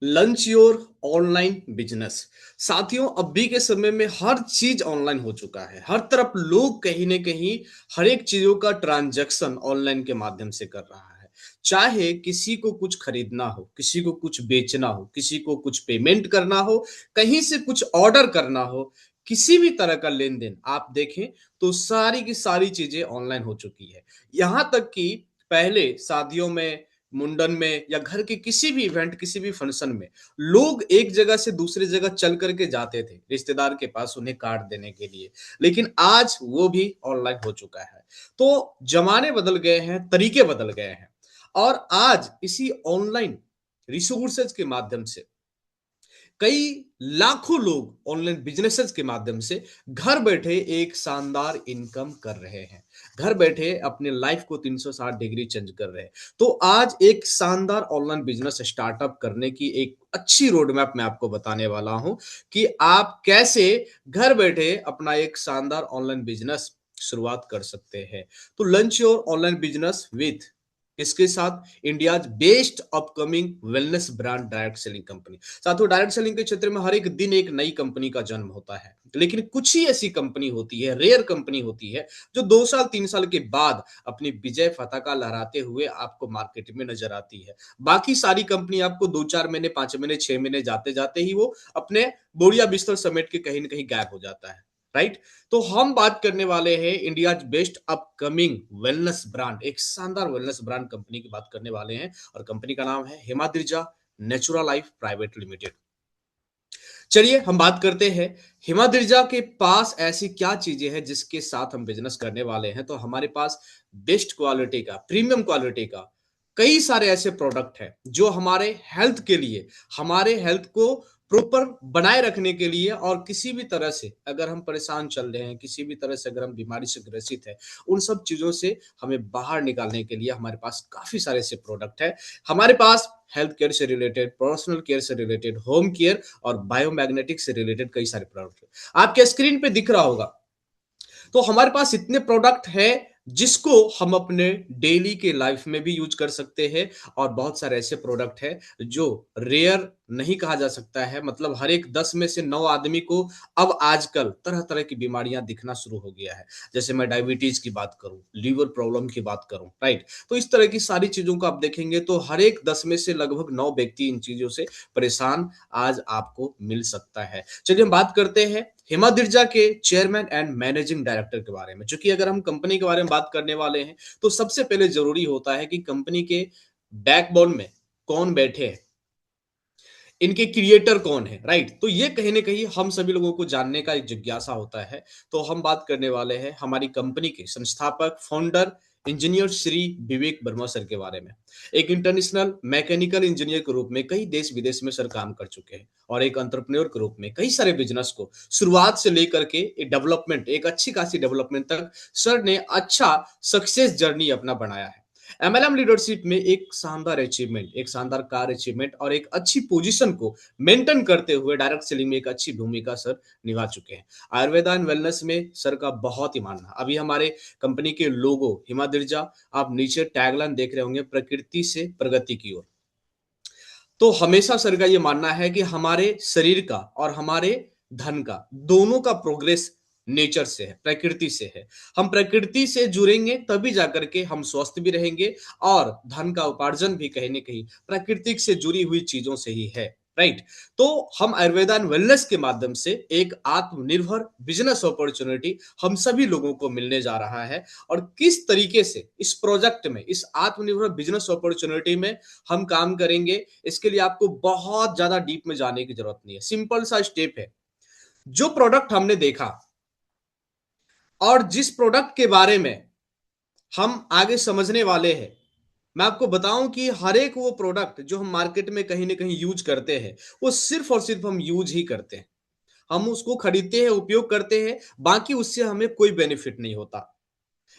Lunch your online business. साथियों, अभी के समय में हर चीज ऑनलाइन हो चुका है। हर तरफ लोग कहीं ना कहीं हर एक चीजों का ट्रांजैक्शन ऑनलाइन के माध्यम से कर रहा है। चाहे किसी को कुछ खरीदना हो, किसी को कुछ बेचना हो, किसी को कुछ पेमेंट करना हो, कहीं से कुछ ऑर्डर करना हो, किसी भी तरह का लेन देन आप देखें तो सारी की सारी चीजें ऑनलाइन हो चुकी है। यहां तक कि पहले शादियों में, मुंडन में या घर के किसी भी इवेंट, किसी भी फंक्शन में लोग एक जगह से दूसरी जगह चल करके जाते थे रिश्तेदार के पास उन्हें कार्ड देने के लिए। लेकिन आज वो भी ऑनलाइन हो चुका है। तो जमाने बदल गए हैं, तरीके बदल गए हैं। और आज इसी ऑनलाइन रिसोर्सेज के माध्यम से कई लाखों लोग ऑनलाइन बिजनेसेस के माध्यम से घर बैठे एक शानदार इनकम कर रहे हैं। घर बैठे अपने लाइफ को 360 डिग्री चेंज कर रहे हैं। तो आज एक शानदार ऑनलाइन बिजनेस स्टार्टअप करने की एक अच्छी रोड मैप मैं आपको बताने वाला हूं कि आप कैसे घर बैठे अपना एक शानदार ऑनलाइन बिजनेस शुरुआत कर सकते हैं। तो lunch your online business with इसके साथ India best upcoming wellness brand direct selling company. साथियों, डायरेक्ट सेलिंग के क्षेत्र में हर एक दिन एक नई कंपनी का जन्म होता है, लेकिन कुछ ही ऐसी कंपनी होती है, रेयर कंपनी होती है, जो 2 साल 3 साल के बाद अपनी विजय पताका लहराते हुए आपको मार्केट में नजर आती है। बाकी सारी कंपनी आपको 2 4 महीने, 5 महीने, 6 महीने जाते जाते ही वो अपने बोरिया बिस्तर समेट के कहीं ना कहीं गायब हो जाता है। राइट। तो हम बात करने वाले हैं India best upcoming wellness brand, एक शानदार वेलनेस ब्रांड कंपनी की बात करने वाले हैं। और कंपनी का नाम है हिमाद्रिजा नेचुरा लाइफ प्राइवेट लिमिटेड। चलिए हम बात करते हैं हिमाद्रिजा के पास ऐसी क्या चीजें हैं जिसके साथ हम बिजनेस करने वाले हैं। तो हमारे पास बेस्ट क्वालिटी का, प्रीमियम क्वालिटी का कई सारे ऐसे प्रोडक्ट हैं जो हमारे हेल्थ के लिए, हमारे हेल्थ को प्रॉपर बनाए रखने के लिए, और किसी भी तरह से अगर हम परेशान चल रहे हैं, किसी भी तरह से अगर हम बीमारी से ग्रसित है, उन सब चीजों से हमें बाहर निकालने के लिए हमारे पास काफी सारे ऐसे प्रोडक्ट है। हमारे पास हेल्थ केयर से रिलेटेड, पर्सनल केयर से रिलेटेड, होम केयर और बायोमैग्नेटिक से रिलेटेड कई सारे प्रोडक्ट आपके स्क्रीन पे दिख रहा होगा। तो हमारे पास इतने प्रोडक्ट है जिसको हम अपने डेली के लाइफ में भी यूज कर सकते हैं। और बहुत सारे ऐसे प्रोडक्ट है जो रेयर नहीं कहा जा सकता है, मतलब हर एक 10 में से 9 आदमी को अब आजकल तरह तरह की बीमारियां दिखना शुरू हो गया है। जैसे मैं डायबिटीज की बात करूं, लीवर प्रॉब्लम की बात करूं, राइट। तो इस तरह की सारी चीजों को आप देखेंगे तो हर एक 10 में से लगभग 9 व्यक्ति इन चीजों से परेशान आज आपको मिल सकता है। चलिए हम बात करते हैं हिमाद्रिजा के चेयरमैन एंड मैनेजिंग डायरेक्टर के बारे में। क्योंकि अगर हम कंपनी के बारे में बात करने वाले हैं तो सबसे पहले जरूरी होता है कि कंपनी के बैकबोन में कौन बैठे हैं, इनके क्रिएटर कौन है, राइट। तो ये कहीं ना कहीं हम सभी लोगों को जानने का एक जिज्ञासा होता है। तो हम बात करने वाले हैं हमारी कंपनी के संस्थापक, founder, engineer Shri Vivek Verma sir के बारे में। एक इंटरनेशनल मैकेनिकल इंजीनियर के रूप में कई देश विदेश में सर काम कर चुके हैं, और एक एंटरप्रेन्योर के रूप में कई सारे बिजनेस को शुरुआत से लेकर के एक डेवलपमेंट, एक अच्छी खासी डेवलपमेंट तक सर ने अच्छा सक्सेस जर्नी अपना बनाया है। एमएलएम लीडरशिप में एक शानदार अचीवमेंट, एक शानदार कार अचीवमेंट और एक अच्छी पोजीशन को मेंटेन करते हुए डायरेक्ट सेलिंग में एक अच्छी भूमिका सर निभा चुके हैं। आयुर्वेदा एंड वेलनेस में सर का बहुत ही मानना। अभी हमारे कंपनी के लोगो हिमाद्रिजा, आप नीचे टैगलाइन देख रहे होंगे, प्रकृति से प्रगति की ओर। तो हमेशा सर का ये मानना है कि हमारे शरीर का और हमारे धन का, दोनों का प्रोग्रेस नेचर से है, प्रकृति से है। हम प्रकृति से जुड़ेंगे तभी जाकर के हम स्वस्थ भी रहेंगे, और धन का उपार्जन भी कहीं ना कहीं प्राकृतिक से जुड़ी हुई चीजों से ही है, राइट। तो हम आयुर्वेदा एंड वेलनेस के माध्यम से एक आत्मनिर्भर बिजनेस अपॉर्चुनिटी हम सभी लोगों को मिलने जा रहा है। और किस तरीके से इस प्रोजेक्ट में, इस आत्मनिर्भर बिजनेस अपॉर्चुनिटी में हम काम करेंगे, इसके लिए आपको बहुत ज्यादा डीप में जाने की जरूरत नहीं है। सिंपल सा स्टेप है। जो प्रोडक्ट हमने देखा और जिस प्रोडक्ट के बारे में हम आगे समझने वाले हैं, मैं आपको बताऊं कि हर एक वो प्रोडक्ट जो हम मार्केट में कहीं ना कहीं यूज करते हैं, वो सिर्फ और सिर्फ हम यूज ही करते हैं। हम उसको खरीदते हैं, उपयोग करते हैं, बाकी उससे हमें कोई बेनिफिट नहीं होता।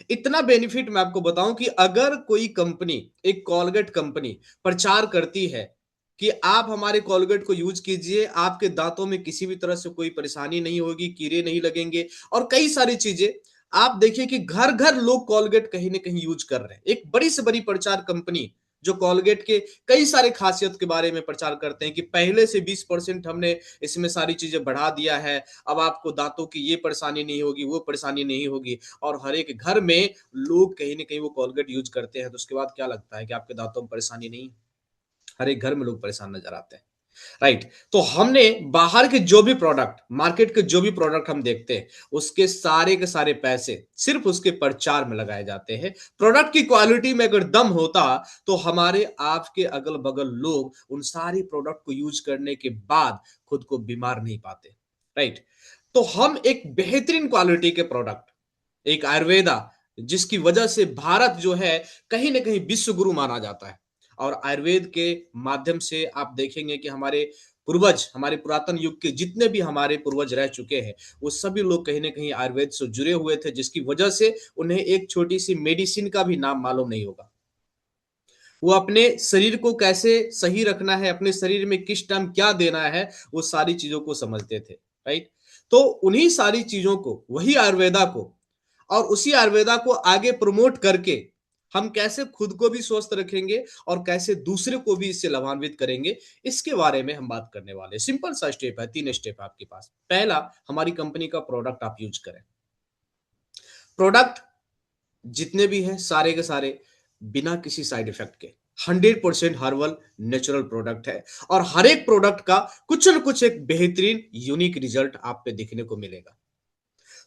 इतना बेनिफिट मैं आपको बताऊं कि अगर कोई कंपनी, एक कॉलगेट कंपनी प्रचार करती है कि आप हमारे कॉलगेट को यूज कीजिए, आपके दांतों में किसी भी तरह से कोई परेशानी नहीं होगी, कीड़े नहीं लगेंगे और कई सारी चीजें, आप देखिए कि घर घर लोग कॉलगेट कहीं ना कहीं यूज कर रहे हैं। एक बड़ी से बड़ी प्रचार कंपनी जो कोलगेट के कई सारे खासियत के बारे में प्रचार करते हैं कि पहले से 20% हमने इसमें सारी चीजें बढ़ा दिया है, अब आपको दांतों की ये परेशानी नहीं होगी, वो परेशानी नहीं होगी। और हर एक घर में लोग कहीं ना कहीं वो कोलगेट यूज करते हैं, तो उसके बाद क्या लगता है कि आपके दांतों में परेशानी नहीं है? हर एक घर में लोग परेशान नजर आते हैं, राइट। तो हमने बाहर के जो भी प्रोडक्ट, मार्केट के जो भी प्रोडक्ट हम देखते हैं, उसके सारे के सारे पैसे सिर्फ उसके प्रचार में लगाए जाते हैं। प्रोडक्ट की क्वालिटी में अगर दम होता तो हमारे आपके अगल बगल लोग उन सारी प्रोडक्ट को यूज करने के बाद खुद को बीमार नहीं पाते, राइट। तो हम एक बेहतरीन क्वालिटी के प्रोडक्ट, एक आयुर्वेदा, जिसकी वजह से भारत जो है कहीं ना कहीं विश्व गुरु माना जाता है। और आयुर्वेद के माध्यम से आप देखेंगे कि हमारे पूर्वज, हमारे पुरातन युग के जितने भी हमारे पूर्वज रह चुके हैं, वो सभी लोग कहीं ना कहीं आयुर्वेद से जुड़े हुए थे, जिसकी वजह से उन्हें एक छोटी सी मेडिसिन का भी नाम मालूम नहीं होगा। वो अपने शरीर को कैसे सही रखना है, अपने शरीर में किस टाइम क्या देना है, वो सारी चीजों को समझते थे, राइट। तो उन्हीं सारी चीजों को, वही आयुर्वेदा को, और उसी आयुर्वेदा को आगे प्रमोट करके हम कैसे खुद को भी स्वस्थ रखेंगे और कैसे दूसरे को भी इससे लाभान्वित करेंगे, इसके बारे में हम बात करने वाले हैं। सिंपल सा स्टेप है, 3 स्टेप आपके पास। पहला, हमारी कंपनी का प्रोडक्ट आप यूज करें। प्रोडक्ट जितने भी हैं सारे के सारे बिना किसी साइड इफेक्ट के 100% हर्बल नेचुरल प्रोडक्ट है, और हर एक प्रोडक्ट का कुछ न कुछ एक बेहतरीन यूनिक रिजल्ट आप पे दिखने को मिलेगा।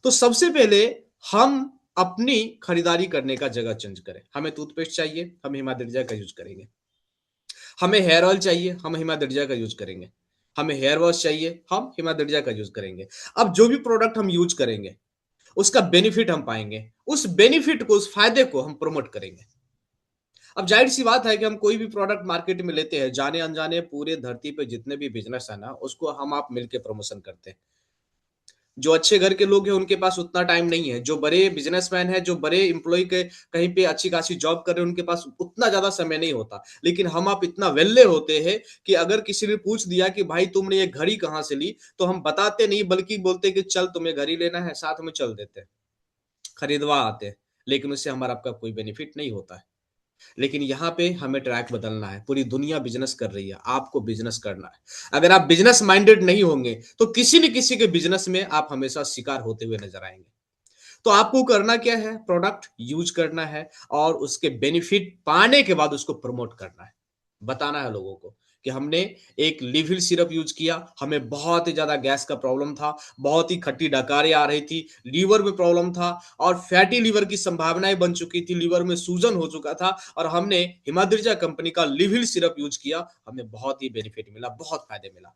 तो सबसे पहले हम अपनी खरीदारी करने का जगह चेंज करें। हमें टूथपेस्ट चाहिए, हम हिमाद्रिजा का यूज करेंगे। हमें हेयर ऑयल चाहिए, हम हिमाद्रिजा का यूज करेंगे। हमें हेयर वॉश चाहिए, हम हिमाद्रिजा का यूज करेंगे। अब जो भी प्रोडक्ट हम यूज करेंगे, उसका बेनिफिट हम पाएंगे, उस बेनिफिट को, उस फायदे को हम प्रमोट करेंगे। अब जाहिर सी बात है कि हम कोई भी प्रोडक्ट मार्केट में लेते हैं, जाने अनजाने पूरे धरती पे जितने भी बिजनेस है ना, उसको हम आप मिलके प्रमोशन करते हैं। जो अच्छे घर के लोग हैं उनके पास उतना टाइम नहीं है, जो बड़े बिजनेसमैन है, जो बड़े एम्प्लॉय के कहीं पे अच्छी खासी जॉब कर रहे हैं, उनके पास उतना ज्यादा समय नहीं होता। लेकिन हम आप इतना वेल्ले होते हैं कि अगर किसी ने पूछ दिया कि भाई तुमने ये घड़ी कहाँ से ली, तो हम बताते नहीं, बल्कि बोलते कि चल तुम्हें घड़ी लेना है, साथ में चल देते हैं, खरीदवा आते हैं। लेकिन उससे हमारा आपका कोई बेनिफिट नहीं होता है। लेकिन यहाँ पे हमें ट्रैक बदलना है। पूरी दुनिया बिजनेस कर रही है, आपको बिजनेस करना है। अगर आप बिजनेस माइंडेड नहीं होंगे तो किसी न किसी के बिजनेस में आप हमेशा शिकार होते हुए नजर आएंगे। तो आपको करना क्या है? प्रोडक्ट यूज करना है और उसके बेनिफिट पाने के बाद उसको प्रमोट करना है, बताना है लोगों को कि हमने एक लिविल सिरप यूज किया, हमें बहुत ही ज्यादा गैस का प्रॉब्लम था, बहुत ही खट्टी डकारें आ रही थी, लीवर में प्रॉब्लम था, और फैटी लीवर की संभावनाएं बन चुकी थी, लीवर में सूजन हो चुका था, और हमने हिमाद्रिजा कंपनी का लिविल सिरप यूज किया, हमें बहुत ही बेनिफिट मिला, बहुत फायदे मिला।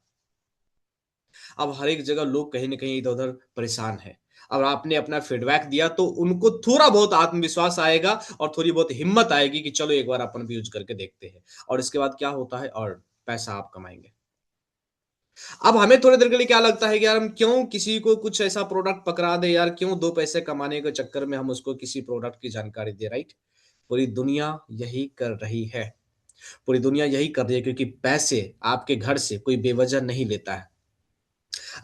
अब हर एक जगह लोग कहीं ना कहीं इधर उधर परेशान है। अब आपने अपना फीडबैक दिया तो उनको थोड़ा बहुत आत्मविश्वास आएगा और थोड़ी बहुत हिम्मत आएगी कि चलो एक बार अपन भी यूज करके देखते हैं। और इसके बाद क्या होता है? और पैसा आप कमाएंगे। अब हमें थोड़ी देर के लिए क्या लगता है कि यार हम क्यों किसी को कुछ ऐसा प्रोडक्ट पकड़ा दे यार, क्यों दो पैसे कमाने के चक्कर में हम उसको किसी प्रोडक्ट की जानकारी दे, राइट। पूरी दुनिया यही कर रही है। पूरी दुनिया यही कर रही है, क्योंकि पैसे आपके घर से कोई बेवजह नहीं लेता है।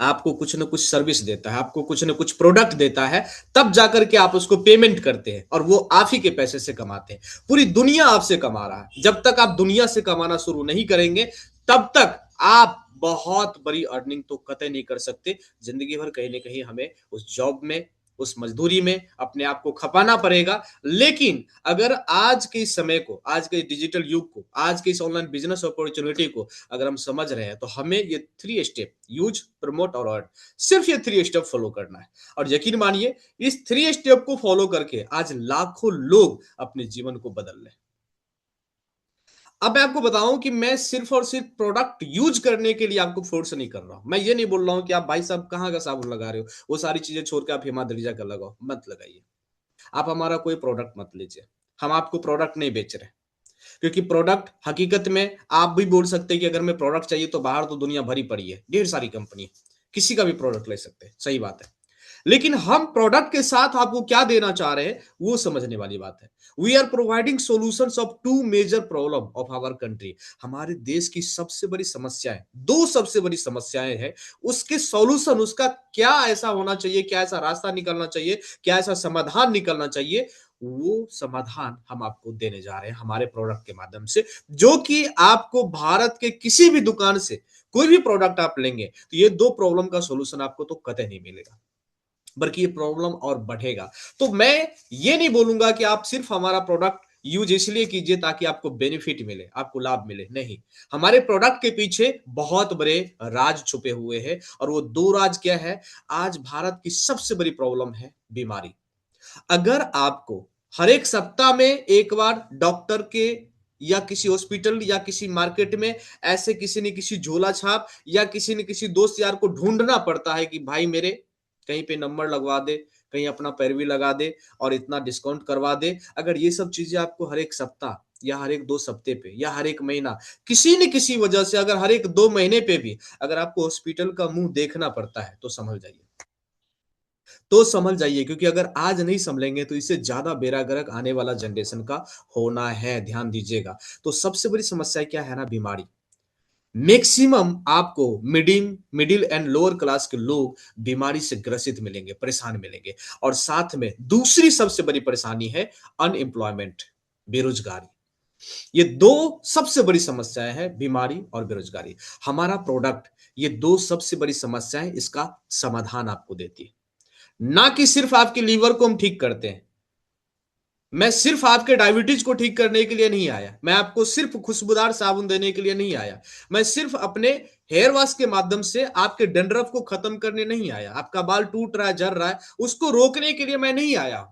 आपको कुछ न कुछ सर्विस देता है, आपको कुछ न कुछ प्रोडक्ट देता है, तब जाकर के आप उसको पेमेंट करते हैं, और वो आप ही के पैसे से कमाते हैं। पूरी दुनिया आपसे कमा रहा है। जब तक आप दुनिया से कमाना शुरू नहीं करेंगे, तब तक आप बहुत बड़ी अर्निंग तो कतई नहीं कर सकते। जिंदगी भर कहीं ना कहीं हमें उस जॉब में, उस मजदूरी में अपने आप को खपाना पड़ेगा। लेकिन अगर आज के इस समय को, आज के डिजिटल युग को, आज के इस ऑनलाइन बिजनेस अपॉर्चुनिटी को अगर हम समझ रहे हैं, तो हमें ये 3 स्टेप, यूज, प्रमोट और अर्न, सिर्फ ये 3 स्टेप फॉलो करना है। और यकीन मानिए, इस 3 स्टेप को फॉलो करके आज लाखों लोग अपने जीवन को बदल रहे हैं। अब मैं आपको बताऊं कि मैं सिर्फ और सिर्फ प्रोडक्ट यूज करने के लिए आपको फोर्स नहीं कर रहा हूं। मैं ये नहीं बोल रहा हूं कि आप भाई साहब कहां का साबुन लगा रहे हो, वो सारी चीजें छोड़ के आप हिमाद्रिजा का लगाओ, मत लगाइए। आप हमारा कोई प्रोडक्ट मत लीजिए। हम आपको प्रोडक्ट नहीं बेच रहे, क्योंकि प्रोडक्ट हकीकत में आप भी बोल सकते हैं कि अगर मैं प्रोडक्ट चाहिए तो बाहर तो दुनिया भरी पड़ी है, ढेर सारी कंपनी, किसी का भी प्रोडक्ट ले सकते हैं, सही बात है। लेकिन हम प्रोडक्ट के साथ आपको क्या देना चाह रहे हैं, वो समझने वाली बात है। We are providing solutions of 2 major problem of our country. हमारे देश की सबसे बड़ी समस्याएं, दो सबसे बड़ी समस्याएं हैं, उसके सॉल्यूशन, उसका क्या ऐसा होना चाहिए, क्या ऐसा रास्ता निकलना चाहिए, क्या ऐसा समाधान निकलना चाहिए, वो समाधान हम आपको देने जा रहे हैं हमारे प्रोडक्ट के माध्यम से, जो कि आपको भारत के किसी भी दुकान से कोई भी प्रोडक्ट आप लेंगे, तो ये 2 प्रॉब्लम का सॉल्यूशन आपको तो कतई नहीं मिलेगा, बल्कि ये प्रॉब्लम और बढ़ेगा। तो मैं ये नहीं बोलूँगा कि आप सिर्फ़ हमारा प्रोडक्ट यूज़ इसलिए कीजिए ताकि आपको बेनिफिट मिले, आपको लाभ मिले, नहीं। हमारे प्रोडक्ट के पीछे बहुत बड़े राज छुपे हुए हैं और वो 2 राज क्या है? आज भारत की सबसे बड़ी प्रॉब्लम है बीमारी। अगर आपको हर एक सप्ताह में एक बार डॉक्टर के या किसी हॉस्पिटल या किसी मार्केट में ऐसे किसी न किसी झोला छाप या किसी न किसी दोस्त यार को ढूंढना पड़ता है कि भाई मेरे कहीं पे नंबर लगवा दे, कहीं अपना पैरवी लगा दे और इतना डिस्काउंट करवा दे। अगर ये सब चीजें आपको हर एक सप्ताह या हर एक 2 सप्ते पे या हर एक महीना किसी न किसी वजह से अगर हर एक 2 महीने पे भी अगर आपको हॉस्पिटल का मुंह देखना पड़ता है तो समझ जाइए, तो संभल जाइए, क्योंकि अगर आज नहीं संभलेंगे तो इससे ज्यादा बेड़ा गर्क आने वाला जनरेशन का होना है, ध्यान दीजिएगा। तो सबसे बड़ी समस्या क्या है ना, बीमारी। मैक्सिमम आपको middle middle and lower class के लोग बीमारी से ग्रसित मिलेंगे, परेशान मिलेंगे। और साथ में दूसरी सबसे बड़ी परेशानी है अनएम्प्लॉयमेंट, बेरोजगारी। ये दो सबसे बड़ी समस्याएं हैं, बीमारी और बेरोजगारी। हमारा प्रोडक्ट ये दो सबसे बड़ी समस्याएं इसका समाधान आपको देती है। ना कि सिर्फ आपके लीवर को हम ठीक करते हैं। मैं सिर्फ आपके डायबिटीज को ठीक करने के लिए नहीं आया, मैं आपको सिर्फ खुशबूदार साबुन देने के लिए नहीं आया, मैं सिर्फ अपने हेयर वॉश के माध्यम से आपके डंड्रफ को खत्म करने नहीं आया, आपका बाल टूट रहा है, झड़ रहा है, उसको रोकने के लिए मैं नहीं आया।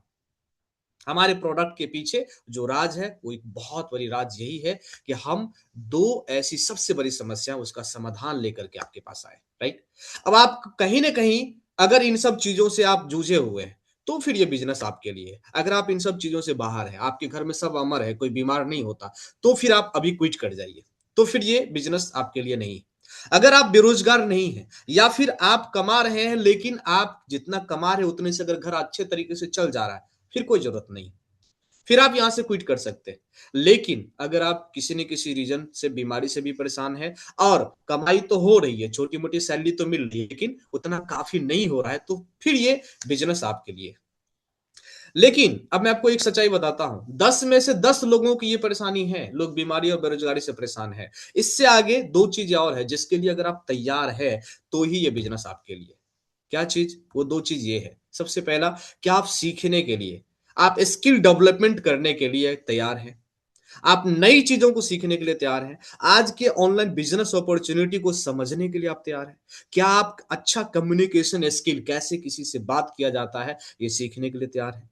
हमारे प्रोडक्ट के पीछे जो राज है वो एक बहुत बड़ी राज यही है कि हम दो ऐसी सबसे बड़ी समस्या उसका समाधान लेकर के आपके पास आए, राइट। अब आप कहीं ना कहीं अगर इन सब चीजों से आप जूझे हुए हैं तो फिर ये बिजनेस आपके लिए है। अगर आप इन सब चीजों से बाहर है, आपके घर में सब अमर है, कोई बीमार नहीं होता, तो फिर आप अभी क्विट कर जाइए, तो फिर ये बिजनेस आपके लिए नहीं है। अगर आप बेरोजगार नहीं है या फिर आप कमा रहे हैं लेकिन आप जितना कमा रहे हैं उतने से अगर घर अच्छे तरीके से चल जा रहा है, फिर कोई जरूरत नहीं, फिर आप यहां से क्विट कर सकते हैं। लेकिन अगर आप किसी न किसी रीजन से बीमारी से भी परेशान है और कमाई तो हो रही है, छोटी मोटी सैलरी तो मिल रही है, लेकिन उतना काफी नहीं हो रहा है, तो फिर ये बिजनेस आपके लिए। लेकिन अब मैं आपको एक सच्चाई बताता हूं, 10 में से 10 लोगों की ये परेशानी है, लोग बीमारी और बेरोजगारी से परेशान है। इससे आगे दो चीजें और है जिसके लिए अगर आप तैयार है तो ही ये बिजनेस आपके लिए। क्या चीज? वो दो चीज ये है, सबसे पहला, क्या आप सीखने के लिए, आप स्किल डेवलपमेंट करने के लिए तैयार हैं? आप नई चीजों को सीखने के लिए तैयार हैं? आज के ऑनलाइन बिजनेस अपॉर्चुनिटी को समझने के लिए आप तैयार हैं? क्या आप अच्छा कम्युनिकेशन स्किल, कैसे किसी से बात किया जाता है, ये सीखने के लिए तैयार हैं?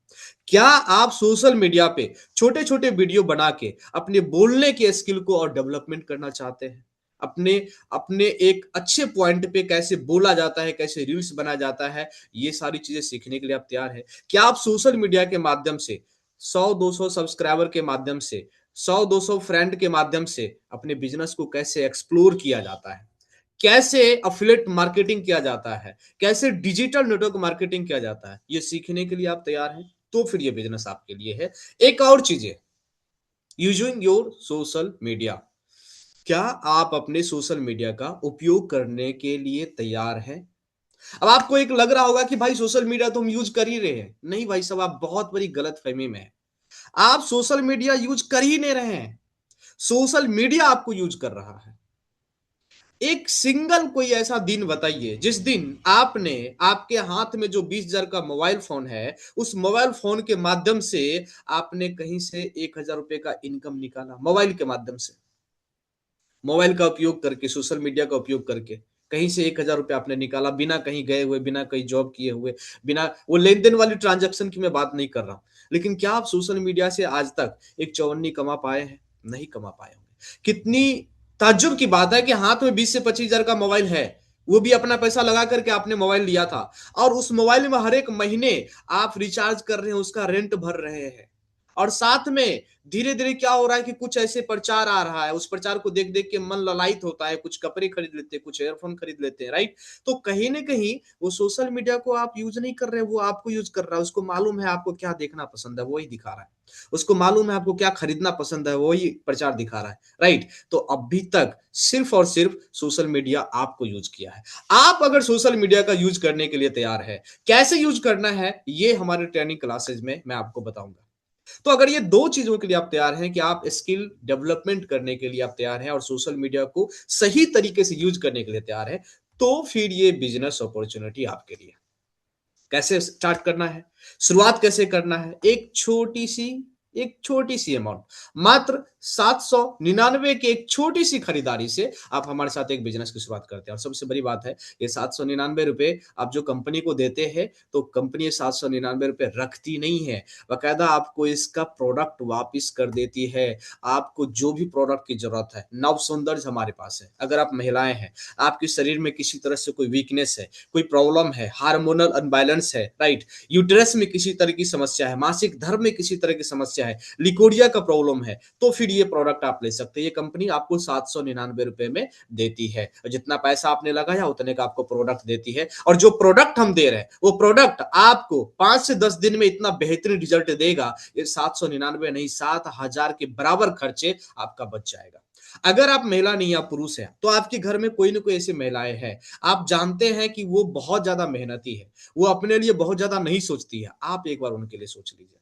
क्या आप सोशल मीडिया पे छोटे छोटे वीडियो बना के अपने बोलने के स्किल को और डेवलपमेंट करना चाहते हैं? अपने अपने एक अच्छे पॉइंट पे कैसे बोला जाता है, कैसे रील्स बनाया जाता है, ये सारी चीजें सीखने के लिए आप तैयार हैं? क्या आप सोशल मीडिया के माध्यम से 100-200 सब्सक्राइबर के माध्यम से, 100-200 फ्रेंड के माध्यम से अपने बिजनेस को कैसे एक्सप्लोर किया जाता है, कैसे अफिलिएट मार्केटिंग किया जाता है, कैसे डिजिटल नेटवर्क मार्केटिंग किया जाता है, ये सीखने के लिए आप तैयार हैं, तो फिर ये बिजनेस आपके लिए है। एक और चीज है, यूजिंग योर सोशल मीडिया। क्या आप अपने सोशल मीडिया का उपयोग करने के लिए तैयार हैं? अब आपको एक लग रहा होगा कि भाई सोशल मीडिया तो हम यूज कर ही रहे हैं। नहीं भाई साहब, आप बहुत बड़ी गलत फहमी में हैं। आप सोशल मीडिया यूज कर ही नहीं रहे हैं, सोशल मीडिया आपको यूज कर रहा है। एक सिंगल कोई ऐसा दिन बताइए जिस दिन आपने आपके हाथ में जो 20,000 का मोबाइल फोन है, उस मोबाइल फोन के माध्यम से आपने कहीं से 1,000 रुपए का इनकम निकाला, मोबाइल के माध्यम से, मोबाइल का उपयोग करके, सोशल मीडिया का उपयोग करके कहीं से 1,000 रुपए आपने निकाला, बिना कहीं गए हुए, बिना कहीं जॉब किए हुए, बिना वो लेन देन वाली ट्रांजैक्शन की मैं बात नहीं कर रहा हूं। लेकिन क्या आप सोशल मीडिया से आज तक एक चौवन्नी कमा पाए हैं? नहीं कमा पाए होंगे। कितनी ताज्जुब की बात है कि हाथ में 20 से 25 हजार का मोबाइल है, वो भी अपना पैसा लगा करके आपने मोबाइल लिया था, और उस मोबाइल में हर एक महीने आप रिचार्ज कर रहे हैं, उसका रेंट भर रहे हैं, और साथ में धीरे धीरे क्या हो रहा है कि कुछ ऐसे प्रचार आ रहा है, उस प्रचार को देख देख के मन ललायित होता है, कुछ कपड़े खरीद लेते हैं, कुछ एयरफोन खरीद लेते हैं, राइट। तो कहीं ना कहीं वो सोशल मीडिया को आप यूज नहीं कर रहे, वो आपको यूज कर रहा है। उसको मालूम है आपको क्या देखना पसंद है, वही दिखा रहा है। उसको मालूम है आपको क्या खरीदना पसंद है, वही प्रचार दिखा रहा है, राइट। तो अभी तक सिर्फ और सिर्फ सोशल मीडिया आपको यूज किया है। आप अगर सोशल मीडिया का यूज करने के लिए तैयार है, कैसे यूज करना है ये हमारे ट्रेनिंग क्लासेज में मैं आपको बताऊंगा। तो अगर ये 2 चीज़ों के लिए आप तैयार हैं कि आप स्किल डेवलपमेंट करने के लिए आप तैयार हैं और सोशल मीडिया को सही तरीके से यूज़ करने के लिए तैयार हैं, तो फिर ये बिज़नेस अपॉर्च्युनिटी आपके लिए है। कैसे स्टार्ट करना है? शुरुआत कैसे करना है? एक छोटी-सी अमाउंट मात्र 799 की एक छोटी-सी खरीदारी से आप हमारे साथ एक बिज़नेस की शुरुआत करते हैं और सबसे बड़ी बात है, ये ₹799 आप जो कंपनी को देते हैं, तो कंपनी ये ₹799 रखती नहीं है। बाकायदा आपको इसका प्रोडक्ट वापिस कर देती है। आपको जो भी प्रोडक्ट की ज़रूरत है, नव सौंदर्य हमारे पास है। अगर आप महिलाएँ हैं, आपके शरीर में किसी तरह से कोई वीकनेस है, कोई प्रॉब्लम है, हार्मोनल अनबैलेंस है, राइट? यूटेरस में किसी तरह की समस्या है, मासिक धर्म में किसी तरह की समस्या है, लिकोरिया का प्रॉब्लम है, तो फिर ये प्रोडक्ट आप ले सकते हैं। ये कंपनी आपको ₹799 में देती है। और जितना पैसा आपने लगाया उतने का आपको प्रोडक्ट देती है और जो प्रोडक्ट हम दे रहे हैं, वो प्रोडक्ट आपको 5 से 10 दिन में इतना बेहतरीन रिजल्ट देगा, ये 799 नहीं 7,000 के बराबर खर्चे आपका बच जाएगा। अगर आप महिला नहीं या पुरुष हैं, तो आपके घर में कोई न कोई ऐसी महिलाएँ हैं, आप जानते हैं कि वो बहुत ज़्यादा मेहनती है, वो अपने लिए बहुत ज़्यादा नहीं सोचती है, आप एक बार उनके लिए सोच लीजिए।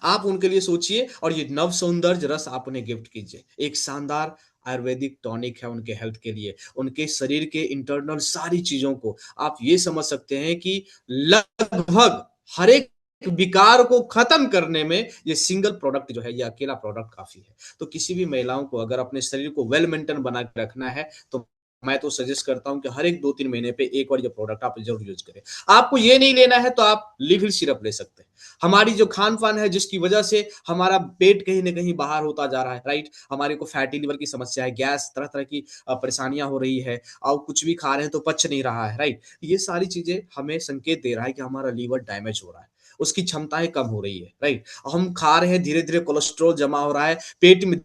आप उनके लिए सोचिए और ये नव सौंदर्य रस आप उन्हें गिफ्ट कीजिए। एक शानदार आयुर्वेदिक टॉनिक है उनके हेल्थ के लिए, उनके शरीर के इंटरनल सारी चीज़ों को आप ये समझ सकते हैं कि लगभग हर एक विकार को खत्म करने में ये सिंगल प्रोडक्ट जो है, ये अकेला प्रोडक्ट काफ़ी है। तो किसी भी महिलाओं को अगर अपने शरीर को वेल मेंटेन बना के रखना है, तो मैं तो सजेस्ट करता हूँ कि हर एक 2-3 महीने पे एक बार ये प्रोडक्ट आप ज़रूर यूज़ करें। आपको ये नहीं लेना है तो आप लिविल सिरप ले सकते हैं। हमारी जो खान-पान है जिसकी वजह से हमारा पेट कहीं न कहीं बाहर होता जा रहा है, राइट? हमारे को फैटी लिवर की समस्या है, गैस तरह-तरह की परेशानियाँ हो रही है और कुछ भी खा रहे हैं तो पच नहीं रहा है, राइट? ये सारी चीज़ें हमें संकेत दे रहा है कि हमारा लिवर डैमेज हो रहा है, उसकी क्षमताएँ कम हो रही है, राइट? हम खा रहे हैं, धीरे-धीरे कोलेस्ट्रॉल जमा हो रहा है, पेट में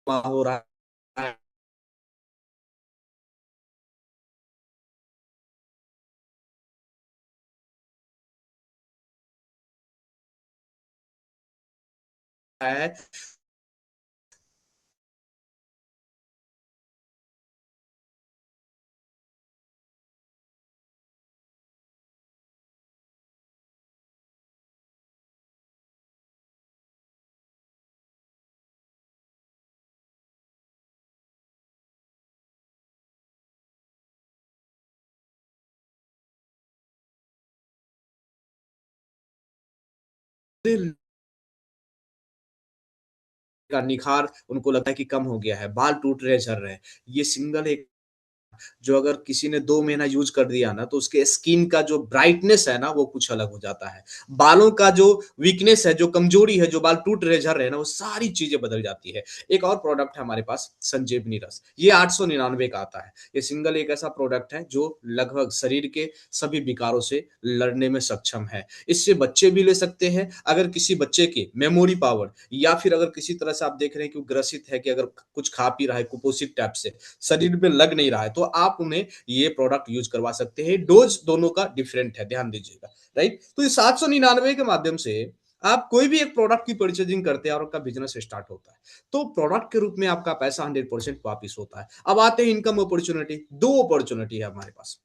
जमा हो रहा है। है दिल का निखार उनको लगता है कि कम हो गया है, बाल टूट रहे, झड़ रहे हैं। ये सिंगल एक जो अगर किसी ने 2 महीना यूज़ कर दिया ना, तो उसके स्किन का जो ब्राइटनेस है ना, वो कुछ अलग हो जाता है। बालों का जो वीकनेस है, जो कमज़ोरी है, जो बाल टूट रहे, झड़ रहे हैं ना, वो सारी चीज़ें बदल जाती है। एक और प्रोडक्ट है हमारे पास संजीवनी रस, ये 899 का आता है। ये सिंगल एक ऐसा प्रोडक्ट है जो लगभग शरीर के सभी विकारों से लड़ने में सक्षम है। इससे बच्चे भी ले सकते हैं, अगर किसी बच्चे की मेमोरी पावर या फिर अगर किसी तरह से आप देख रहे हैं कि वो ग्रसित है कि अगर कुछ खा पी रहा है कुपोषित टाइप से, शरीर में लग नहीं रहा है, तो आप उन्हें ये प्रोडक्ट यूज़ करवा सकते हैं। डोज़ दोनों का डिफरेंट है, ध्यान दीजिएगा, राइट? तो ये 799 के माध्यम से आप कोई भी एक प्रोडक्ट की परचेज़िंग करते हैं और आपका बिज़नेस स्टार्ट होता है। तो प्रोडक्ट के रूप में आपका पैसा 100% वापिस होता है। अब आते हैं इनकम अपॉर्च्युनिटी, 2 अपॉर्च्युनिटी है हमारे पास।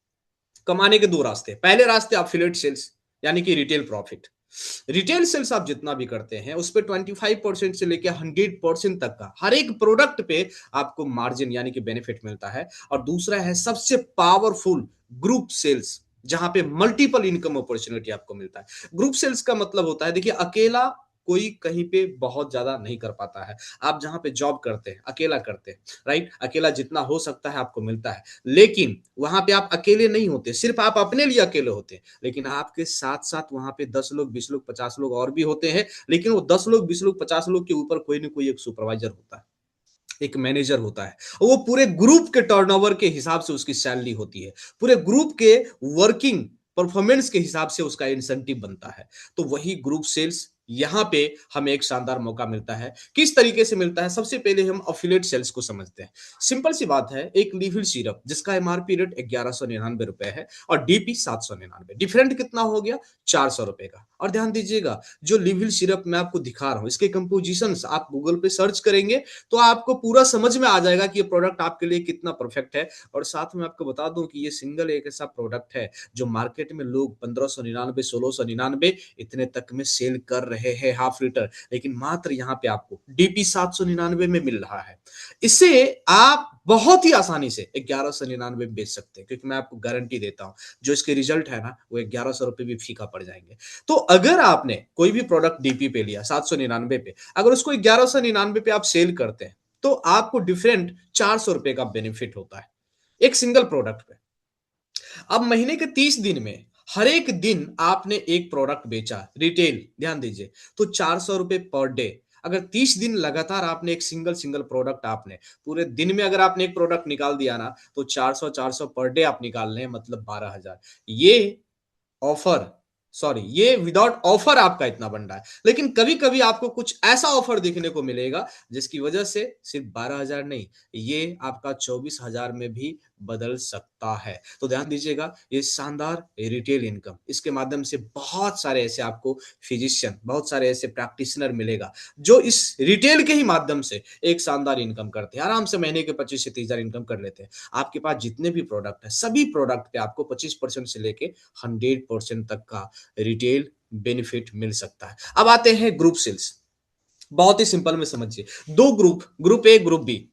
कमाने के 2 रास्ते। पहले रास्ते एफिलिएट सेल्स यानी कि रिटेल प्रॉफिट। रिटेल सेल्स आप जितना भी करते हैं, उस पे 25% से लेके 100% तक का हर एक प्रोडक्ट पे आपको मार्जिन यानी कि बेनिफिट मिलता है और दूसरा है सबसे पावरफुल ग्रुप सेल्स, जहां पे मल्टीपल इनकम अपॉर्चुनिटी आपको मिलता है। ग्रुप सेल्स का मतलब होता है देखिए अकेला कोई कहीं पे बहुत ज़्यादा नहीं कर पाता है। आप जहाँ पे जॉब करते हैं, अकेला करते हैं, राइट? अकेला जितना हो सकता है आपको मिलता है। लेकिन वहाँ पे आप अकेले नहीं होते, सिर्फ़ आप अपने लिए अकेले होते हैं। लेकिन आपके साथ-साथ वहाँ पे 10 लोग, 20 लोग, 50 लोग और भी होते हैं, लेकिन वो 10 लोग, 20 लोग, 50 लोग के ऊपर कोई न कोई एक सुपरवाइज़र होता है, एक मैनेजर होता है। और वो पूरे ग्रुप के टर्नओवर के हिसाब से उसकी सैलरी होती है। पूरे ग्रुप के वर्किंग परफॉर्मेंस के हिसाब से उसका इंसेंटिव बनता है। तो वही ग्रुप सेल्स यहाँ पे हमें एक शानदार मौका मिलता है। किस तरीके से मिलता है? सबसे पहले हम एफिलिएट सेल्स को समझते हैं। सिंपल सी बात है, एक लिविल सिरप जिसका एमआरपी रेट ₹1199 है और डीपी 799। डिफरेंट कितना हो गया? ₹400 का। और ध्यान दीजिएगा, जो लिविल सिरप मैं आपको दिखा रहा हूँ, इसके कंपोज़िशंस आप गूगल पे सर्च करेंगे, तो आपको पूरा समझ में आ जाएगा कि ये प्रोडक्ट आपके लिए कितना परफेक्ट है। और साथ में आपको बता दूँ कि ये सिंगल एक ऐसा प्रोडक्ट है, जो मार्केट में लोग 1599, 1699 इतने तक में सेल कर रहे हैं हाफ लीटर, लेकिन मात्र यहाँ पे आपको डीपी 799 में मिल रहा है। इसे आप बहुत ही आसानी से 1199 में बेच सकते हैं, क्योंकि मैं आपको गारंटी देता हूँ, जो इसके रिजल्ट है ना, वो ₹1100 भी फीका पड़ जाएँगे। तो अगर आपने कोई भी प्रोडक्ट डीपी पे लिया 799 पे, अगर उसको 1199 पे आप सेल करते हैं, तो आपको डिफरेंट ₹400 का बेनिफिट होता है, एक सिंगल प्रोडक्ट पे। अब महीने के 30 दिन में हर एक दिन आपने एक प्रोडक्ट बेचा रिटेल, ध्यान दीजिए, तो ₹400 पर डे। अगर 30 दिन लगातार आपने एक सिंगल सिंगल प्रोडक्ट आपने पूरे दिन में अगर आपने एक प्रोडक्ट निकाल दिया ना, तो 400 400 पर डे आप निकाल रहे हैं, मतलब 12,000। ये ऑफर, सॉरी, ये विदाउट ऑफर आपका इतना बन रहा है। लेकिन कभी-कभी आपको कुछ ऐसा ऑफर देखने को मिलेगा जिसकी वजह से सिर्फ 12,000 नहीं, ये आपका 24,000 में भी बदल सकता है। तो ध्यान दीजिएगा, ये शानदार रिटेल इनकम, इसके माध्यम से बहुत सारे ऐसे आपको फिजिशियन, बहुत सारे ऐसे प्रैक्टिशनर मिलेगा, जो इस रिटेल के ही माध्यम से एक शानदार इनकम करते हैं। आराम से महीने के 25 से 30,000 इनकम कर लेते हैं। आपके पास जितने भी प्रोडक्ट हैं, सभी प्रोडक्ट पे आपको 25% से लेके 100% तक का रिटेल बेनिफिट मिल सकता है। अब आते हैं ग्रुप सेल्स। बहुत ही सिंपल में समझिए। 2 group, group A, group B.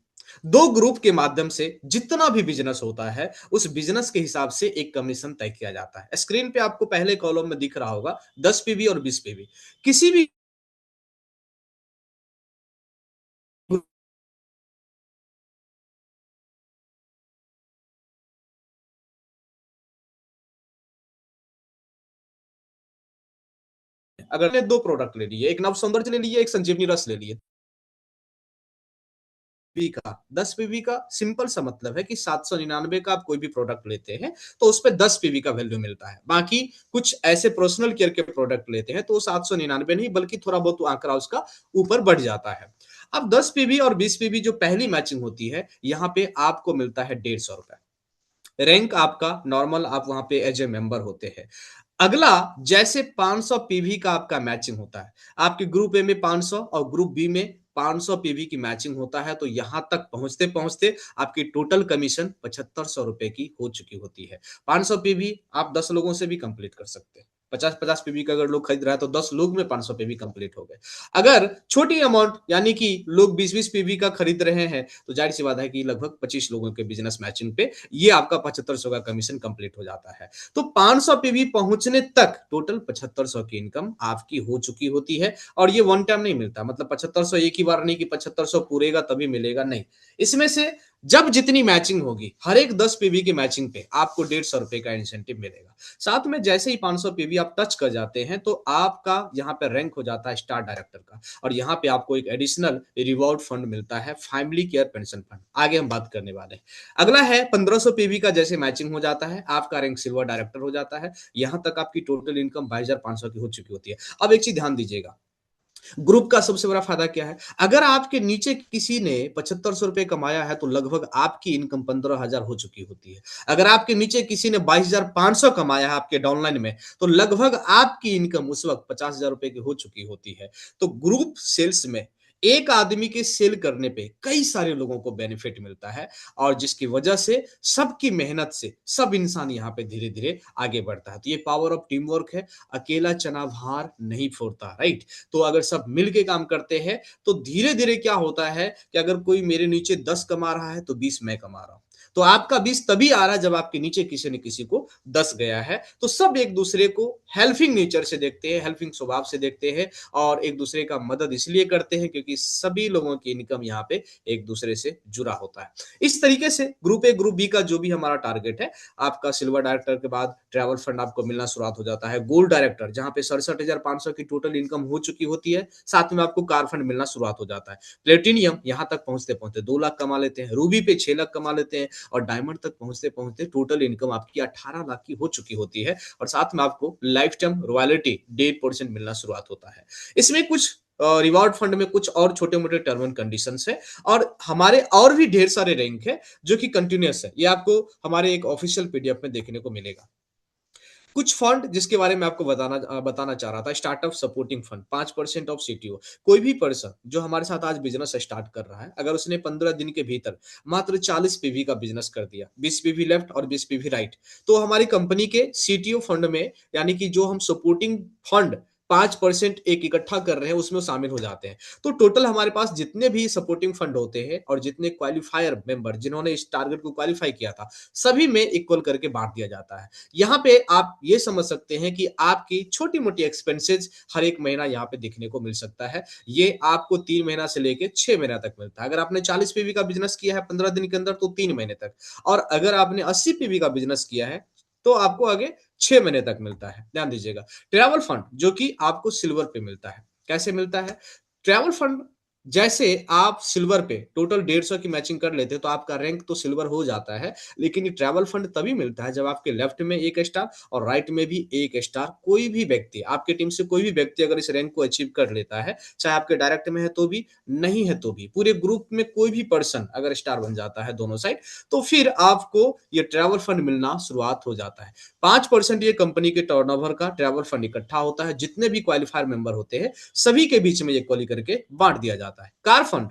2 group के माध्यम से जितना भी बिज़नेस होता है, उस बिज़नेस के हिसाब से एक कमीशन तय किया जाता है। स्क्रीन पे आपको पहले कॉलम में दिख रहा होगा 10 पीवी और 20 पीवी। किसी भी अगर आपने 2 प्रोडक्ट ले लिए, एक नव सौंदर्य ले लिए, एक संजीवनी रस ले लिए। पी का 10 पीवी का सिंपल सा मतलब है कि 799 का आप कोई भी प्रोडक्ट लेते हैं, तो उसपे 10 पीवी का वैल्यू मिलता है। बाकी कुछ ऐसे पर्सनल केयर के प्रोडक्ट लेते हैं, तो 799 नहीं, बल्कि थोड़ा बहुत आंकड़ा उसका ऊपर बढ़ जाता है। अब 10 पीवी और 20 पीवी जो पहली मैचिंग होती है, यहाँ पे आपको मिलता है ₹150। रैंक आपका नॉर्मल, आप वहाँ पे एज ए मेंबर होते हैं। अगला, जैसे 500 पीवी का आपका मैचिंग होता है, आपके ग्रुप ए में 500 और ग्रुप बी में 500 पीवी की मैचिंग होता है, तो यहाँ तक पहुँचते-पहुँचते आपकी टोटल कमीशन ₹7500 की हो चुकी होती है। 500 पीवी आप 10 लोगों से भी कंप्लीट कर सकते हैं। 50-50 पीवी का अगर लोग खरीद रहा है, तो 10 लोग में 500 पीवी कंप्लीट हो गए। अगर छोटी अमाउंट, यानी कि लोग 20-20 पीवी का खरीद रहे हैं, तो ज़ाहिर-सी बात है कि लगभग 25 लोगों के बिज़नेस मैचिंग पे ये आपका 7500 का कमीशन कंप्लीट हो जाता है। तो 500 पीवी पहुँचने तक टोटल 7500 की इनकम आपकी हो चुकी होती है, और ये वन टाइम नहीं मिलता, मतलब 7500 एक ही बार नहीं कि 7500 पूरेगा तभी मिलेगा, नहीं। इसमें से जब जितनी मैचिंग होगी, हर एक 10 पीवी की मैचिंग पे आपको ₹150 का इंसेंटिव मिलेगा। साथ में जैसे ही 500 पीवी आप टच कर जाते हैं, तो आपका यहाँ पे रैंक हो जाता है स्टार डायरेक्टर का, और यहाँ पे आपको एक एडिशनल रिवॉर्ड फंड मिलता है, फैमिली केयर पेंशन फंड। आगे हम बात करने वाले हैं। अगला है 1500 पीवी का, जैसे मैचिंग हो जाता है, आपका रैंक सिल्वर डायरेक्टर हो जाता है। यहाँ तक आपकी टोटल इनकम 22,500 की हो चुकी होती है। अब एक चीज़ ध्यान दीजिएगा, ग्रुप का सबसे बड़ा फायदा क्या है? अगर आपके नीचे किसी ने ₹7500 कमाया है, तो लगभग आपकी इनकम 15,000 हो चुकी होती है। अगर आपके नीचे किसी ने 22,500 कमाया है आपके डाउनलाइन में, तो लगभग आपकी इनकम उस वक़्त ₹50,000 की हो चुकी होती है। तो ग्रुप सेल्स में एक आदमी के सेल करने पे कई सारे लोगों को बेनिफिट मिलता है, और जिसकी वजह से सबकी मेहनत से सब इंसान यहाँ पे धीरे-धीरे आगे बढ़ता है। तो ये पावर ऑफ टीम वर्क है, अकेला चना भार नहीं फोड़ता, राइट? तो अगर सब मिल के काम करते हैं, तो धीरे-धीरे क्या होता है कि अगर कोई मेरे नीचे 10 कमा रहा है, तो 20 मैं कमा रहा हूँ। तो आपका 20 तभी आ रहा है जब आपके नीचे किसी न किसी को 10 गया है। तो सब एक-दूसरे को हेल्पिंग नेचर से देखते हैं, हेल्पिंग स्वभाव से देखते हैं, और एक-दूसरे का मदद इसलिए करते हैं क्योंकि सभी लोगों की इनकम यहाँ पे एक-दूसरे से जुड़ा होता है। इस तरीके से ग्रुप ए, ग्रुप बी का जो भी हमारा टारगेट है, आपका सिल्वर डायरेक्टर के बाद ट्रैवल फंड आपको मिलना शुरुआत हो जाता है। गोल्ड डायरेक्टर जहाँ पे 67,500 की टोटल इनकम हो चुकी होती है, साथ में आपको कार फंड मिलना शुरुआत हो जाता है। प्लेटिनियम यहाँ तक पहुँचते-पहुँचते 2 लाख कमा लेते हैं, रूबी पे 6 लाख कमा लेते हैं, और डायमंड तक पहुँचते-पहुँचते टोटल इनकम आपकी 18 लाख की हो चुकी होती है और साथ में आपको लाइफ टाइम रॉयल्टी 1.5% मिलना शुरुआत होता है। इसमें कुछ रिवॉर्ड फंड में कुछ और छोटे-मोटे टर्म एंड कंडीशंस हैं और हमारे और भी ढेर सारे रैंक हैं, जो कि कंटीन्यूअस है। ये आपको हमारे एक ऑफिशियल पीडीएफ में देखने को मिलेगा। कुछ फंड जिसके बारे में आपको बताना चाह रहा था, startup supporting fund 5% of CTO. कोई भी पर्सन जो हमारे साथ आज बिजनेस स्टार्ट कर रहा है, अगर उसने 15 दिन के भीतर मात्र 40 पीवी का बिजनेस कर दिया, 20 पीवी लेफ्ट और 20 पीवी राइट, तो हमारी कंपनी के सीटीओ फंड में, यानी कि जो हम सपोर्टिंग फंड 5% एक इकट्ठा कर रहे हैं, उसमें वो शामिल हो जाते हैं। तो टोटल हमारे पास जितने भी सपोर्टिंग फंड होते हैं और जितने क्वालिफायर मेंबर जिन्होंने इस टारगेट को क्वालिफाई किया था, सभी में इक्वल करके बांट दिया जाता है। यहाँ पे आप ये समझ सकते हैं कि आपकी छोटी-मोटी एक्सपेंसेस हर एक महीना यहाँ पे देखने को मिल सकता है। ये आपको 3 महीना से लेके 6 महीना तक मिलता है। अगर आपने 40 पीवी का बिज़नेस किया है 15 दिन के अंदर तो 3 महीने तक, और अगर आपने 80 पीवी का बिज़नेस किया है, तो आपको आगे 6 महीने तक मिलता है। ध्यान दीजिएगा। ट्रैवल फंड जो कि आपको सिल्वर पे मिलता है। कैसे मिलता है? ट्रैवल फंड जैसे आप सिल्वर पे टोटल 150 की मैचिंग कर लेते हैं, तो आपका रैंक तो सिल्वर हो जाता है। लेकिन ये ट्रैवल फंड तभी मिलता है जब आपके लेफ्ट में 1 स्टार और राइट में भी 1 स्टार, कोई भी व्यक्ति, आपकी टीम से कोई भी व्यक्ति अगर इस रैंक को अचीव कर लेता है, चाहे आपके डायरेक्ट में है तो भी, नहीं है तो भी, पूरे ग्रुप में कोई भी पर्सन अगर स्टार बन जाता है दोनों साइड, तो फिर आपको ये ट्रैवल फंड मिलना शुरुआत हो जाता है। 5% ये कंपनी के टर्नओवर का ट्रैवल फंड इकट्ठा होता है, जितने भी क्वालिफायर मेंबर होते हैं, सभी के बीच में ये इक्वली करके बाँट दिया जाता है। कार फंड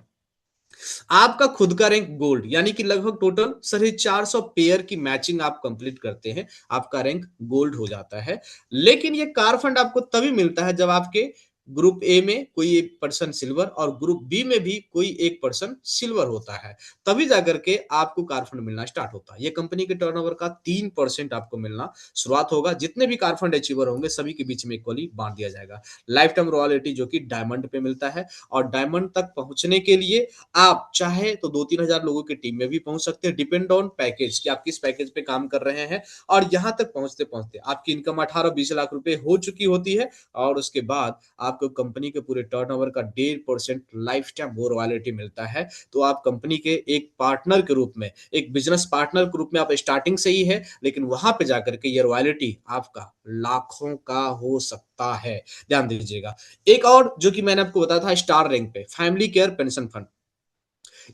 आपका खुद का रैंक गोल्ड, यानी कि लगभग टोटल 450 पेयर की मैचिंग आप कंप्लीट करते हैं, आपका रैंक गोल्ड हो जाता है। लेकिन ये कार फंड आपको तभी मिलता है जब आपके ग्रुप ए में कोई एक पर्सन सिल्वर और ग्रुप बी में भी कोई एक पर्सन सिल्वर होता है, तभी जाकर के आपको कार फंड मिलना स्टार्ट होता है। ये कंपनी के टर्नओवर का 3% आपको मिलना शुरुआत होगा। जितने भी कार फंड अचीवर होंगे सभी के बीच में इक्वली बांट दिया जाएगा। लाइफ टाइम रॉयल्टी जो कि डायमंड पे मिलता है, और डायमंड तक पहुंचने के लिए आप चाहे तो 2-3 हज़ार लोगों की टीम में भी पहुँच सकते हैं, डिपेंड ऑन पैकेज कि आप किस पैकेज पे काम कर रहे हैं। और यहाँ तक पहुँचते-पहुँचते आपकी इनकम 18-20 लाख रुपए हो चुकी होती है, और उसके बाद आपको कंपनी के पूरे टर्नओवर का 1.5% लाइफ टाइम वो रॉयल्टी मिलता है। तो आप कंपनी के एक पार्टनर के रूप में, एक बिज़नेस पार्टनर के रूप में आप स्टार्टिंग से ही है, लेकिन वहाँ पे जाकर के ये रॉयल्टी आपका लाखों का हो सकता है। ध्यान दीजिएगा। एक और जो कि मैंने आपको बताया था स्टार रैंक पे, फैमिली केयर पेंशन फंड।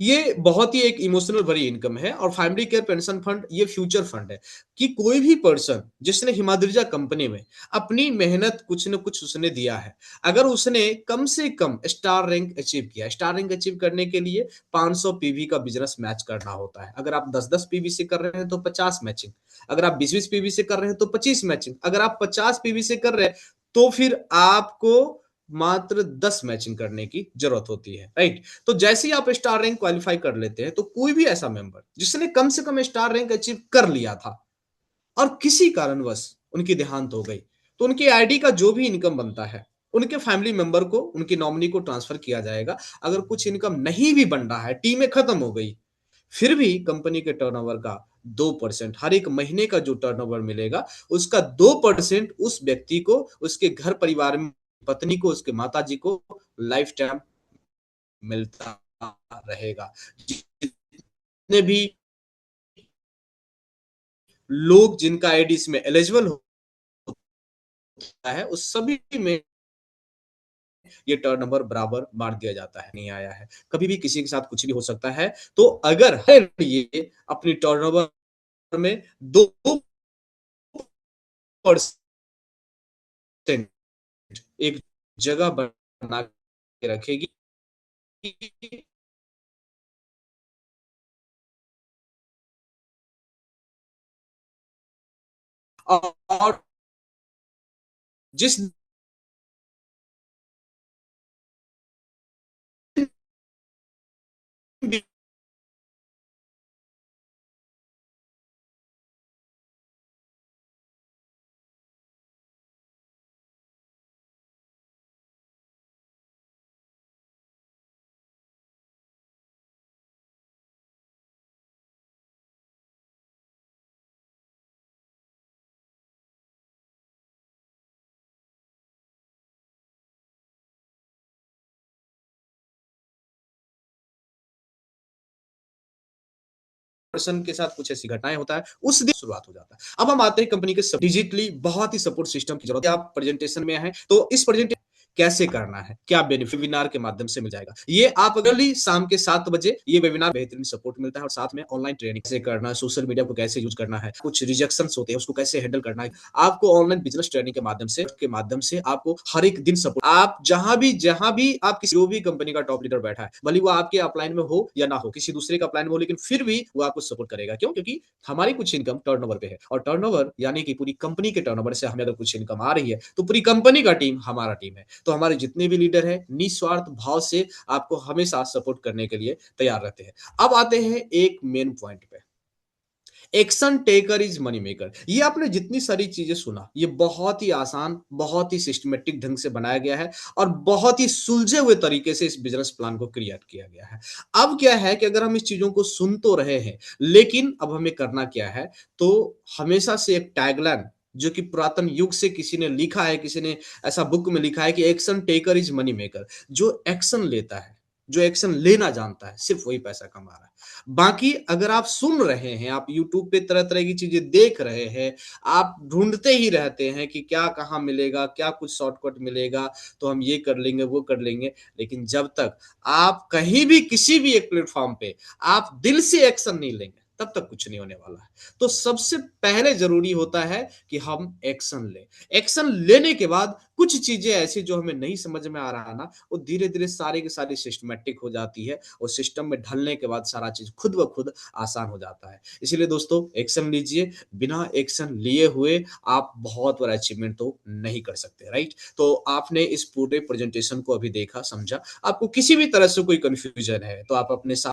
ये बहुत ही एक इमोशनल भरी इनकम है, और फैमिली केयर पेंशन फंड ये फ्यूचर फंड है कि कोई भी पर्सन जिसने हिमाद्रिजा कंपनी में अपनी मेहनत कुछ न कुछ उसने दिया है, अगर उसने कम से कम स्टार रैंक अचीव किया, स्टार रैंक अचीव करने के लिए 500 पीवी का बिजनेस मैच करना होता है। अगर आप 10-10 पीवी से कर रहे हैं तो 50 मैचिंग, अगर आप 20-20 पीवी से कर रहे हैं तो 25 मैचिंग, अगर आप 50 पीवी से कर रहे हैं तो फिर आपको मात्र 10 मैचिंग करने की जरूरत होती है, राइट? तो जैसे ही आप स्टार रैंक क्वालिफाई कर लेते हैं, तो कोई भी ऐसा मेंबर जिसने कम से कम स्टार रैंक अचीव कर लिया था और किसी कारणवश उनकी देहांत हो गई, तो उनकी आईडी का जो भी इनकम बनता है, उनके फैमिली मेंबर को, उनकी नॉमिनी को ट्रांसफर किया जाएगा। अगर कुछ इनकम नहीं भी बन रहा है, टीमें खत्म हो गई, फिर भी कंपनी के टर्नओवर का 2%, हर एक महीने का जो टर्नओवर मिलेगा, उसका 2% उस व्यक्ति को, उसके घर परिवार में पत्नी को, उसके माताजी को लाइफ टाइम मिलता रहेगा। जितने भी लोग जिनका आईडी इसमें एलिजिबल होता है, उस सभी में ये टर्नओवर बराबर बांट दिया जाता है। नहीं आया है, कभी भी किसी के साथ कुछ भी हो सकता है। तो अगर हर ये अपनी टर्नओवर में 2% एक जगह बना के रखेगी, और जिस भी पर्सन के साथ कुछ ऐसी घटनाएँ होता है, उस दिन शुरुआत हो जाता है। अब हम आते हैं कंपनी के डिजिटली बहुत ही सपोर्ट सिस्टम की ज़रूरत है। आप प्रेजेंटेशन में हैं, तो इस प्रेजेंटेशन कैसे करना है? क्या बेनिफिट वेबिनार के माध्यम से मिल जाएगा। ये आप अगर ही शाम के 7 बजे ये वेबिनार बेहतरीन सपोर्ट मिलता है और साथ में ऑनलाइन ट्रेनिंग कैसे करना है, सोशल मीडिया को कैसे यूज़ करना है, कुछ रिजेक्शंस होते हैं उसको कैसे हैंडल करना है। आपको ऑनलाइन बिज़नेस ट्रेनिंग के माध्यम से आपको हर एक दिन सपोर्ट आप जहाँ भी आप किसी जो भी कंपनी का टॉप लीडर बैठा है, भले वो आपके अपलाइन में हो या ना हो, किसी दूसरे का अपलाइन में हो, लेकिन फिर भी वो आपको सपोर्ट करेगा। क्यों? क्योंकि हमारी कुछ इनकम टर्नओवर पे है और टर्नओवर यानी कि पूरी कंपनी के टर्नओवर से हमें अगर कुछ इनकम आ रही है, तो पूरी कंपनी का टीम हमारा टीम है। तो हमारे जितने भी लीडर हैं, निस्वार्थ भाव से आपको हमेशा सपोर्ट करने के लिए तैयार रहते हैं। अब आते हैं एक मेन पॉइंट पे। Action taker is money maker. ये आपने जितनी सारी चीजें सुना, ये बहुत ही आसान, बहुत ही सिस्टमेटिक ढंग से बनाया गया है और बहुत ही सुलझे हुए तरीके से इस बिजनेस प्लान को क्रिएट किया गया है। अब क्या है कि अगर हम इस चीजों को सुन तो रहे हैं, लेकिन अब हमें करना क्या है, तो हमेशा से एक टैगलाइन जो कि पुरातन युग से किसी ने लिखा है, किसी ने ऐसा बुक में लिखा है कि action taker is money maker. जो एक्शन लेता है, जो एक्शन लेना जानता है, सिर्फ वही पैसा कमा रहा है। बाकी अगर आप सुन रहे हैं, आप यूट्यूब पे तरह-तरह की चीज़ें देख रहे हैं, आप ढूँढते ही रहते हैं कि क्या कहाँ मिलेगा, क्या कुछ शॉर्टकट मिलेगा, तो हम ये कर लेंगे, वो कर लेंगे। लेकिन जब तक आप कहीं भी किसी भी एक प्लेटफ़ॉर्म पे आप दिल से एक्शन नहीं लेंगे, तब तक कुछ नहीं होने वाला है। तो सबसे पहले ज़रूरी होता है कि हम एक्शन लें। एक्शन लेने के बाद कुछ चीज़ें ऐसी जो हमें नहीं समझ में आ रहा है ना, वो धीरे-धीरे सारी की सारी सिस्टमैटिक हो जाती है और सिस्टम में ढलने के बाद सारा चीज़ खुद ब खुद आसान हो जाता है। इसीलिए दोस्तों एक्शन लीजिए, बिना एक्शन लिए हुए आप बहुत बड़ा अचीवमेंट तो नहीं कर सकते, राइट? तो आपने इस पूरे प्रेज़ेंटेशन को अभी देखा, समझा, आपको किसी भी तरह से कोई कन्फ्यूज़न है, तो आप अपने सा